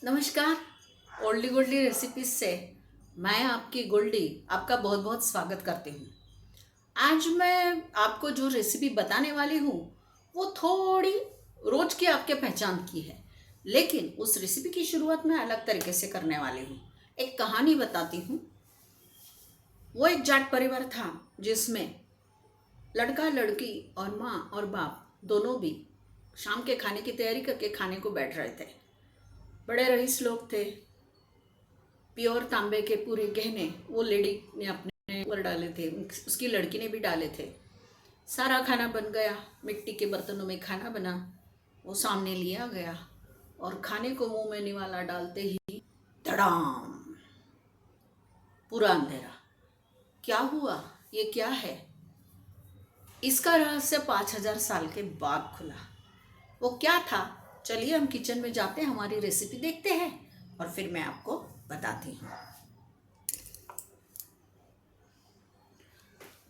नमस्कार। ओल्डी गोल्डी रेसिपीज से मैं आपकी गोल्डी आपका बहुत बहुत स्वागत करती हूँ। आज मैं आपको जो रेसिपी बताने वाली हूँ वो थोड़ी रोज की आपके पहचान की है, लेकिन उस रेसिपी की शुरुआत मैं अलग तरीके से करने वाली हूँ। एक कहानी बताती हूँ। वो एक जाट परिवार था जिसमें लड़का लड़की और माँ और बाप दोनों भी शाम के खाने की तैयारी करके खाने को बैठ रहे थे। बड़े रईस लोग थे। प्योर तांबे के पूरे गहने वो लेडी ने अपने ऊपर डाले थे, उसकी लड़की ने भी डाले थे। सारा खाना बन गया, मिट्टी के बर्तनों में खाना बना, वो सामने लिया गया और खाने को मुंह में निवाला डालते ही धड़ाम, पूरा अंधेरा। क्या हुआ, ये क्या है? इसका रहस्य 5,000 साल के बाद खुला। वो क्या था? चलिए हम किचन में जाते हैं, हमारी रेसिपी देखते हैं और फिर मैं आपको बताती हूँ।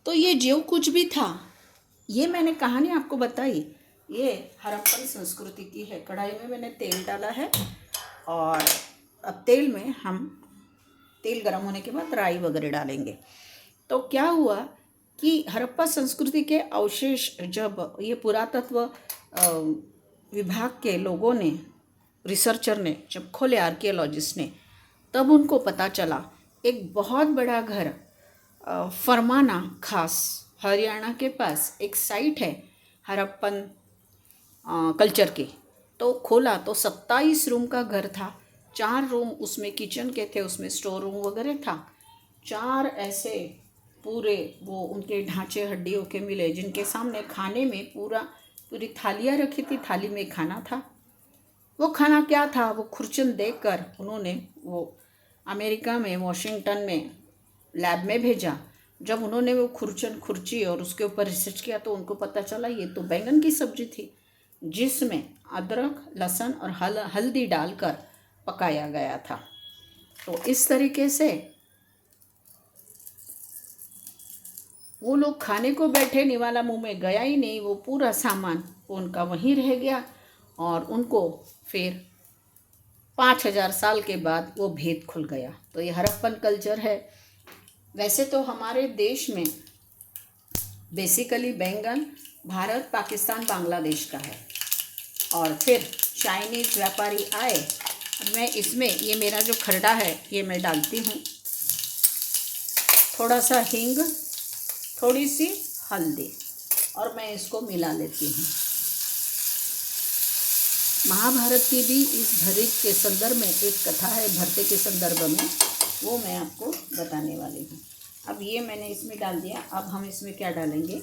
तो ये जो कुछ भी था, ये मैंने कहानी आपको बताई, ये हड़प्पन संस्कृति की है। कढ़ाई में मैंने तेल डाला है और अब तेल में हम तेल गर्म होने के बाद राई वगैरह डालेंगे। तो क्या हुआ कि हड़प्पा संस्कृति के अवशेष जब ये पुरातत्व विभाग के लोगों ने, रिसर्चर ने जब खोले, आर्कियोलॉजिस्ट ने, तब उनको पता चला एक बहुत बड़ा घर फरमाना खास हरियाणा के पास एक साइट है हड़प्पन कल्चर की। तो खोला तो 27 रूम का घर था। 4 रूम उसमें किचन के थे, उसमें स्टोर रूम वगैरह था। 4 ऐसे पूरे वो उनके ढांचे हड्डियों के मिले, जिनके सामने खाने में पूरी थालियाँ रखी थी, थाली में खाना था। वो खाना क्या था, वो खुरचन देखकर उन्होंने वो अमेरिका में वाशिंगटन में लैब में भेजा। जब उन्होंने वो खुरचन खुरची और उसके ऊपर रिसर्च किया तो उनको पता चला ये तो बैंगन की सब्जी थी, जिसमें अदरक, लहसुन और हल्दी डालकर पकाया गया था। तो इस तरीके से वो लोग खाने को बैठे, निवाला मुंह में गया ही नहीं, वो पूरा सामान उनका वहीं रह गया और उनको फिर 5,000 साल के बाद वो भेद खुल गया। तो ये हड़प्पन कल्चर है। वैसे तो हमारे देश में बेसिकली बैंगन भारत, पाकिस्तान, बांग्लादेश का है और फिर चाइनीज़ व्यापारी आए। मैं इसमें ये मेरा जो खरडा है ये मैं डालती हूँ, थोड़ा सा हींग, थोड़ी सी हल्दी, और मैं इसको मिला लेती हूँ। महाभारत की भी इस भरत के संदर्भ में एक कथा है, भरते के संदर्भ में, वो मैं आपको बताने वाली हूँ। अब ये मैंने इसमें डाल दिया। अब हम इसमें क्या डालेंगे,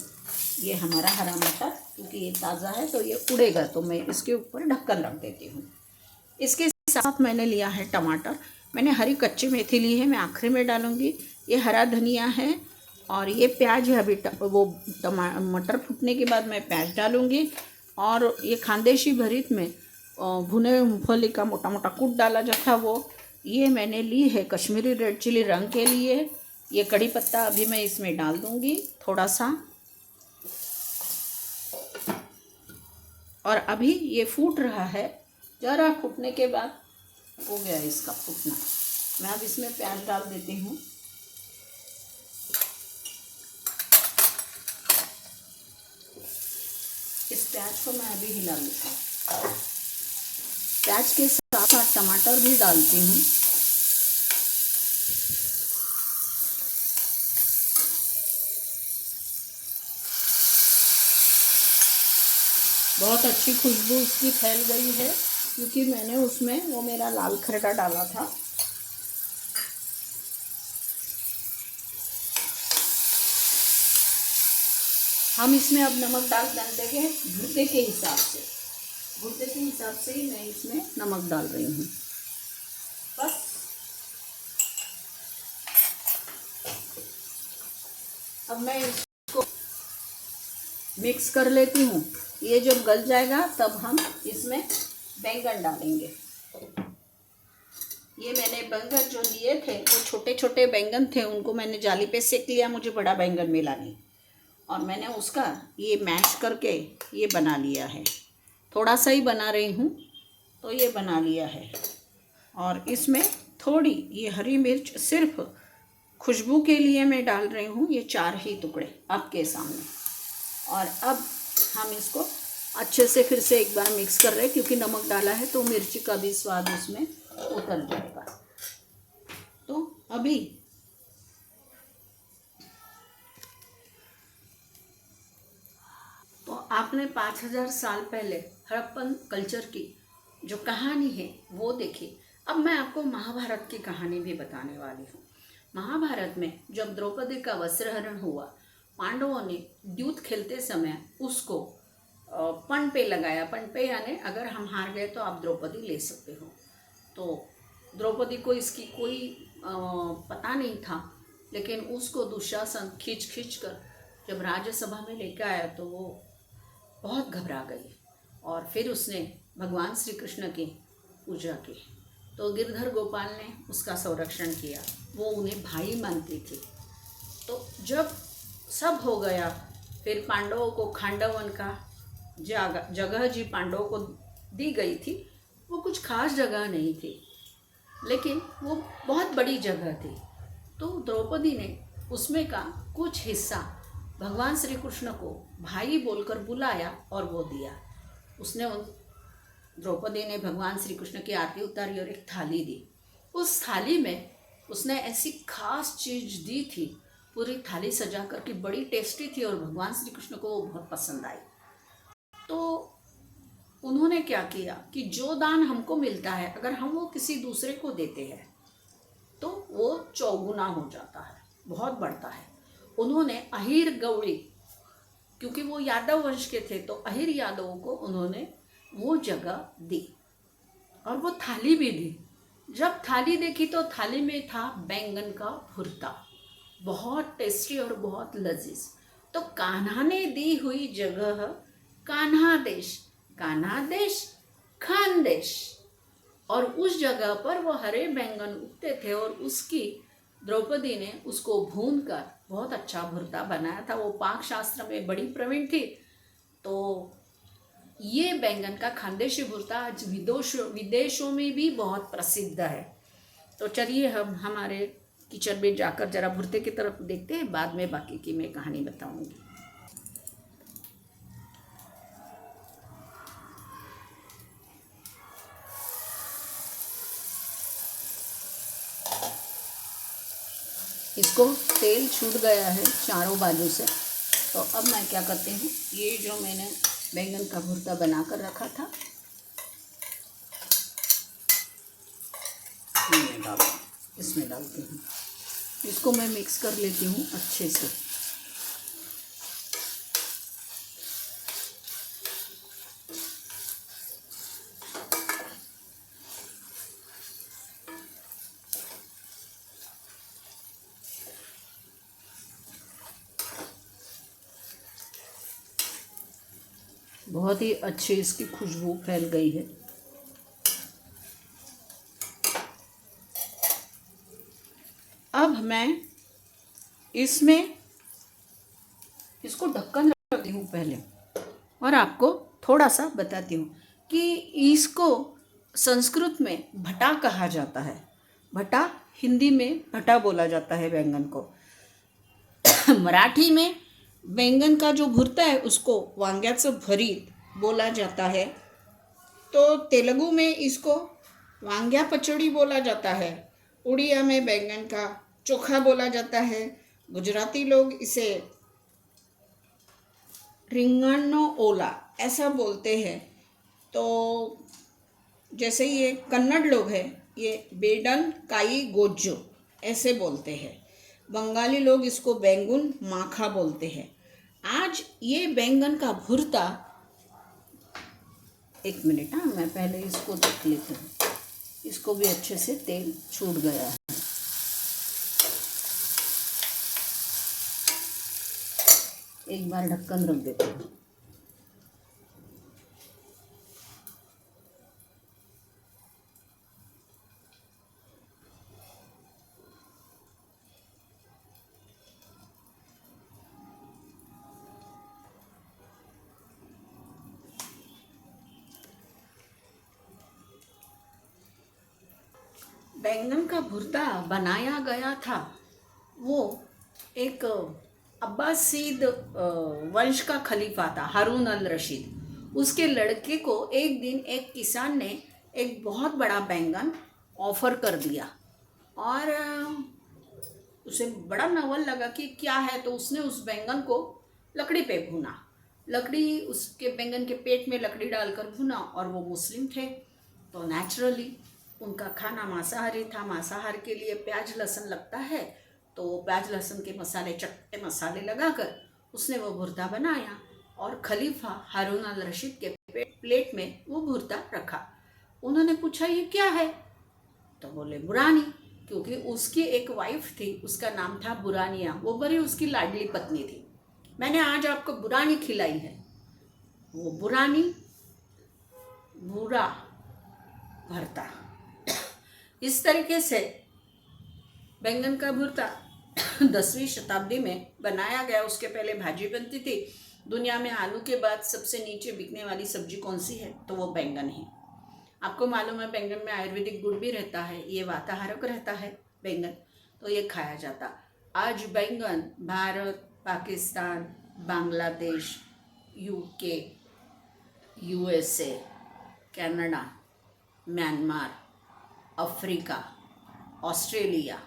ये हमारा हरा मटर, क्योंकि ये ताज़ा है तो ये उड़ेगा, तो मैं इसके ऊपर ढक्कन रख देती हूँ। इसके साथ मैंने लिया है टमाटर, मैंने हरी कच्ची मेथी ली है, मैं आखिरी में डालूँगी। ये हरा धनिया है और ये प्याज है। अभी मटर फूटने के बाद मैं प्याज डालूँगी। और ये खानदेशी भरीत में भुने मूंगफली का मोटा मोटा कूट डाला जो था वो, ये मैंने ली है कश्मीरी रेड चिली रंग के लिए। ये कड़ी पत्ता अभी मैं इसमें डाल दूँगी थोड़ा सा। और अभी ये फूट रहा है, ज़रा फूटने के बाद हो गया इसका फूटना। मैं अब इसमें प्याज डाल देती हूँ। इस प्याज को मैं अभी हिला लेती हूँ। प्याज के साथ साथ टमाटर भी डालती हूँ। बहुत अच्छी खुशबू इसकी फैल गई है, क्योंकि मैंने उसमें वो मेरा लाल खरडा डाला था। हम इसमें अब नमक डाल देंगे भुर्ते के हिसाब से। भुर्ते के हिसाब से ही मैं इसमें नमक डाल रही हूँ बस। अब मैं इसको मिक्स कर लेती हूँ। ये जब गल जाएगा तब हम इसमें बैंगन डालेंगे। ये मैंने बैंगन जो लिए थे वो छोटे छोटे बैंगन थे, उनको मैंने जाली पे सेक लिया, मुझे बड़ा बैंगन मिला नहीं, और मैंने उसका ये मैश करके ये बना लिया है। थोड़ा सा ही बना रही हूँ, तो ये बना लिया है। और इसमें थोड़ी ये हरी मिर्च सिर्फ खुशबू के लिए मैं डाल रही हूँ, ये 4 ही टुकड़े आपके सामने। और अब हम इसको अच्छे से फिर से एक बार मिक्स कर रहे हैं, क्योंकि नमक डाला है तो मिर्ची का भी स्वाद उसमें उतर जाएगा। तो अभी तो आपने 5000 साल पहले हड़प्पन कल्चर की जो कहानी है वो देखी। अब मैं आपको महाभारत की कहानी भी बताने वाली हूँ। महाभारत में जब द्रौपदी का वस्त्रहरण हुआ, पांडवों ने द्यूत खेलते समय उसको पण पे लगाया। पण पे यानी अगर हम हार गए तो आप द्रौपदी ले सकते हो। तो द्रौपदी को इसकी कोई पता नहीं था, लेकिन उसको दुशासन खींच खींच कर जब राज्यसभा में लेकर आया तो वो बहुत घबरा गई। और फिर उसने भगवान श्री कृष्ण की पूजा की। तो गिरधर गोपाल ने उसका संरक्षण किया, वो उन्हें भाई मानती थी। तो जब सब हो गया, फिर पांडवों को खांडवन का जगह जी पांडवों को दी गई थी। वो कुछ खास जगह नहीं थी, लेकिन वो बहुत बड़ी जगह थी। तो द्रौपदी ने उसमें का कुछ हिस्सा भगवान श्री कृष्ण को भाई बोलकर बुलाया और वो दिया। उसने द्रौपदी ने भगवान श्री कृष्ण की आरती उतारी और एक थाली दी। उस थाली में उसने ऐसी खास चीज़ दी थी, पूरी थाली सजा कर कि बड़ी टेस्टी थी और भगवान श्री कृष्ण को वो बहुत पसंद आई। तो उन्होंने क्या किया कि जो दान हमको मिलता है, अगर हम वो किसी दूसरे को देते हैं तो वो चौगुना हो जाता है, बहुत बढ़ता है। उन्होंने अहिर गौड़ी, क्योंकि वो यादव वंश के थे, तो अहिर यादवों को उन्होंने वो जगह दी और वो थाली भी दी। जब थाली देखी तो थाली में था बैंगन का भुर्ता, बहुत टेस्टी और बहुत लजीज। तो कान्हा ने दी हुई जगह कान्हा देश, कान्हा देश खानदेश, और उस जगह पर वो हरे बैंगन उगते थे और उसकी द्रौपदी ने उसको भून कर बहुत अच्छा भुर्ता बनाया था। वो पाक शास्त्र में बड़ी प्रवीण थी। तो ये बैंगन का खानदेशी भुर्ता आज विदेशों में भी बहुत प्रसिद्ध है। तो चलिए हम हमारे किचन में जाकर जरा भुर्ते की तरफ देखते हैं, बाद में बाकी की मैं कहानी बताऊंगी। इसको तेल छूट गया है चारों बाजू से। तो अब मैं क्या करती हूँ, ये जो मैंने बैंगन का भुर्ता बना कर रखा था इसमें डालती हूँ। इसको मैं मिक्स कर लेती हूँ अच्छे से। बहुत ही अच्छी इसकी खुशबू फैल गई है। अब मैं इसमें इसको ढक्कन रखती हूँ पहले, और आपको थोड़ा सा बताती हूँ कि इसको संस्कृत में भटा कहा जाता है। भटा हिंदी में भटा बोला जाता है बैंगन को। मराठी में बैंगन का जो भुर्ता है उसको वांग्याचं भरीत बोला जाता है। तो तेलुगु में इसको वांग्या पचड़ी बोला जाता है। उड़िया में बैंगन का चोखा बोला जाता है। गुजराती लोग इसे रिंगणो ओला ऐसा बोलते हैं। तो जैसे ये कन्नड़ लोग हैं, ये बेडन काई गोज्जो ऐसे बोलते हैं। बंगाली लोग इसको बैंगन माखा बोलते हैं। आज ये बैंगन का भुर्ता, एक मिनट, हाँ मैं पहले इसको देख लेती हूँ। इसको भी अच्छे से तेल छूट गया है। एक बार ढक्कन रख देती हूँ। बैंगन का भुर्ता बनाया गया था वो एक अब्बासीद वंश का खलीफा था, हारून अल रशीद। उसके लड़के को एक दिन एक किसान ने एक बहुत बड़ा बैंगन ऑफर कर दिया और उसे बड़ा नवल लगा कि क्या है, तो उसने उस बैंगन को लकड़ी पे भुना। लकड़ी उसके बैंगन के पेट में लकड़ी डालकर भुना, और वो मुस्लिम थे तो नेचुरली उनका खाना मांसाहारी था। मांसाहार के लिए प्याज लहसुन लगता है, तो प्याज लहसुन के मसाले, चटपटे मसाले लगाकर उसने वो भुर्ता बनाया और खलीफा हारून अल रशीद के प्लेट में वो भुर्ता रखा। उन्होंने पूछा ये क्या है, तो बोले बुरानी, क्योंकि उसकी एक वाइफ थी, उसका नाम था बुरानिया, वो बड़ी उसकी लाडली पत्नी थी। मैंने आज आपको बुरानी खिलाई है। वो बुरानी बुरा भरता। इस तरीके से बैंगन का भुर्ता 10वीं शताब्दी में बनाया गया। उसके पहले भाजी बनती थी। दुनिया में आलू के बाद सबसे नीचे बिकने वाली सब्जी कौन सी है, तो वो बैंगन है। आपको मालूम है बैंगन में आयुर्वेदिक गुण भी रहता है, ये वाताहारक रहता है बैंगन, तो ये खाया जाता। आज बैंगन Bharat, Pakistan, Bangladesh, UK, USA, Canada, Myanmar, Africa, Australia,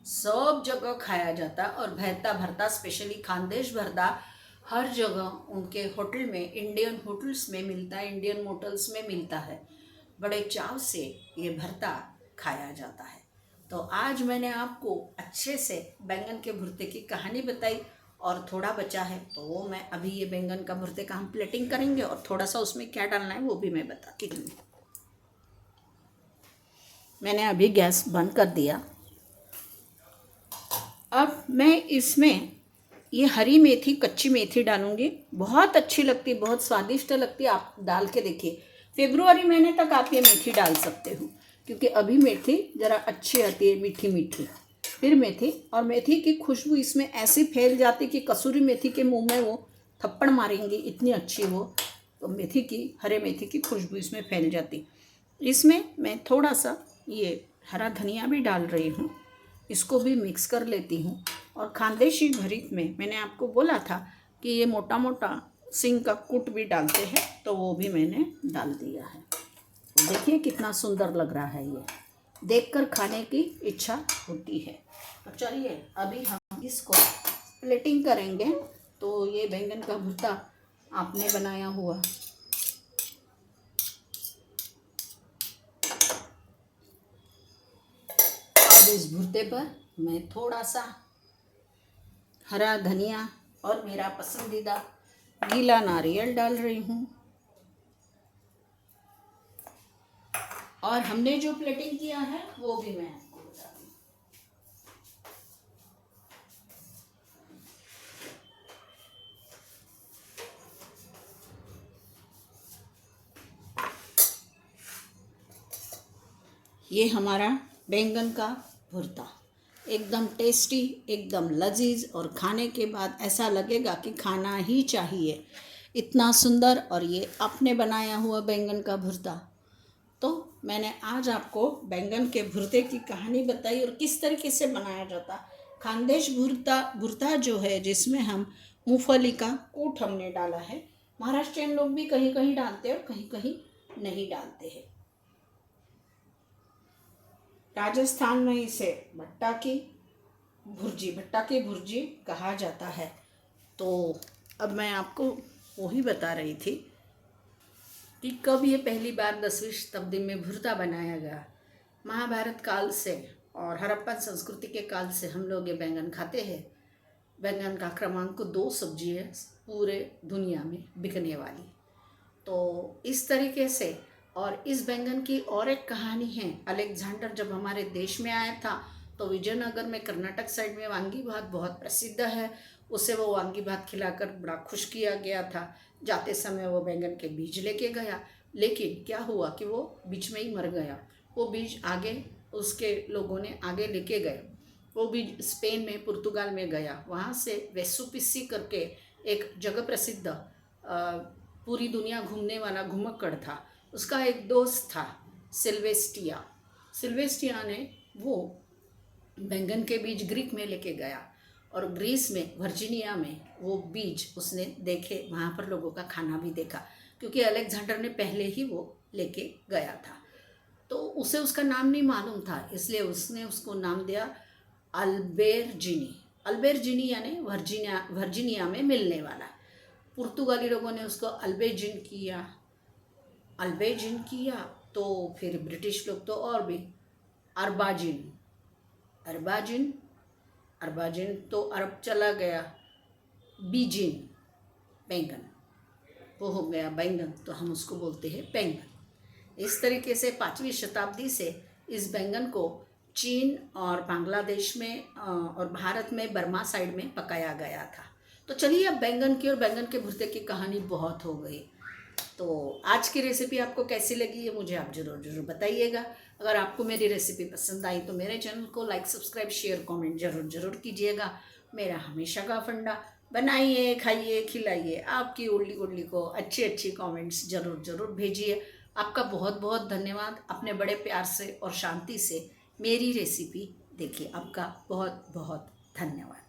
सब जगह खाया जाता। और भरता भरता स्पेशली खानदेश भरता हर जगह उनके होटल में, इंडियन होटल्स में मिलता है, इंडियन मोटल्स में मिलता है। बड़े चाव से ये भरता खाया जाता है। तो आज मैंने आपको अच्छे से बैंगन के भुर्ते की कहानी बताई, और थोड़ा बचा है तो वो मैं अभी ये बैंगन का भुर्ते का हम प्लेटिंग करेंगे, और थोड़ा सा उसमें क्या डालना है वो भी मैं बताती हूँ। मैंने अभी गैस बंद कर दिया। अब मैं इसमें ये हरी मेथी, कच्ची मेथी डालूंगी। बहुत अच्छी लगती, बहुत स्वादिष्ट लगती, आप डाल के देखिए। फरवरी महीने तक आप ये मेथी डाल सकते हो, क्योंकि अभी मेथी ज़रा अच्छी आती है, मीठी मीठी। फिर मेथी, और मेथी की खुशबू इसमें ऐसी फैल जाती कि कसूरी मेथी के मुंह में वो थप्पड़ मारेंगी, इतनी अच्छी वो तो मेथी की, हरे मेथी की खुशबू इसमें फैल जाती। इसमें मैं थोड़ा सा ये हरा धनिया भी डाल रही हूँ, इसको भी मिक्स कर लेती हूँ। और खानदेशी भरीत में मैंने आपको बोला था कि ये मोटा मोटा सिंग का कूट भी डालते हैं, तो वो भी मैंने डाल दिया है। देखिए कितना सुंदर लग रहा है, ये देखकर खाने की इच्छा होती है। तो चलिए अभी हम इसको प्लेटिंग करेंगे। तो ये बैंगन का भुर्ता आपने बनाया हुआ, अब इस भुर्ते पर मैं थोड़ा सा हरा धनिया और मेरा पसंदीदा गीला नारियल डाल रही हूँ। और हमने जो प्लेटिंग किया है वो भी मैं आपको बता दूँ। ये हमारा बैंगन का भुर्ता एकदम टेस्टी, एकदम लजीज, और खाने के बाद ऐसा लगेगा कि खाना ही चाहिए, इतना सुंदर। और ये आपने बनाया हुआ बैंगन का भुर्ता। तो मैंने आज आपको बैंगन के भुर्ते की कहानी बताई और किस तरीके से बनाया जाता। खानदेश भुर्ता जो है, जिसमें हम मूंगफली का कूट हमने डाला है। महाराष्ट्रियन लोग भी कहीं कहीं डालते हैं और कहीं कहीं नहीं डालते हैं। राजस्थान में इसे भट्टा की भुर्जी कहा जाता है। तो अब मैं आपको वही बता रही थी कि कब ये पहली बार 10वीं शताब्दी में भुर्ता बनाया गया। महाभारत काल से और हड़प्पन संस्कृति के काल से हम लोग ये बैंगन खाते हैं। बैंगन का क्रमांक 2 सब्जी है पूरे दुनिया में बिकने वाली। तो इस तरीके से, और इस बैंगन की और एक कहानी है। अलेक्जेंडर जब हमारे देश में आया था तो विजयनगर में, कर्नाटक साइड में वांगी भात बहुत प्रसिद्ध है। उसे वो वांगी भात खिलाकर बड़ा खुश किया गया था। जाते समय वो बैंगन के बीज लेके गया, लेकिन क्या हुआ कि वो बीच में ही मर गया। वो बीज आगे उसके लोगों ने आगे लेके गए। वो बीज स्पेन में, पुर्तगाल में गया। वहाँ से वेसुपिसी करके एक जगह प्रसिद्ध पूरी दुनिया घूमने वाला घुमक्कड़ था। उसका एक दोस्त था सिल्वेस्टिया। सिल्वेस्ट्रिया ने वो बैंगन के बीज ग्रीक में लेके गया और ग्रीस में वर्जीनिया में वो बीज उसने देखे, वहाँ पर लोगों का खाना भी देखा, क्योंकि अलेक्जेंडर ने पहले ही वो लेके गया था। तो उसे उसका नाम नहीं मालूम था, इसलिए उसने उसको नाम दिया अल्बेरजीनी। अल्बेरजीनी यानी वर्जीनिया में मिलने वाला। पुर्तगाली लोगों ने उसको अल्बेजिन किया, तो फिर ब्रिटिश लोग तो और भी अरबाजिन अरबाजिन अरबाजिन तो अरब चला गया। बीजिन बैंगन, वो हो गया बैंगन, तो हम उसको बोलते हैं बैंगन। इस तरीके से 5वीं शताब्दी से इस बैंगन को चीन और बांग्लादेश में और भारत में बर्मा साइड में पकाया गया था। तो चलिए, अब बैंगन की और बैंगन के भुर्ते की कहानी बहुत हो गई। तो आज की रेसिपी आपको कैसी लगी ये मुझे आप ज़रूर बताइएगा। अगर आपको मेरी रेसिपी पसंद आई तो मेरे चैनल को लाइक, सब्सक्राइब, शेयर, कमेंट ज़रूर कीजिएगा। मेरा हमेशा का फंडा, बनाइए, खाइए, खिलाइए। आपकी उल्ली को अच्छी कमेंट्स ज़रूर भेजिए। आपका बहुत बहुत धन्यवाद। अपने बड़े प्यार से और शांति से मेरी रेसिपी देखिए। आपका बहुत बहुत धन्यवाद।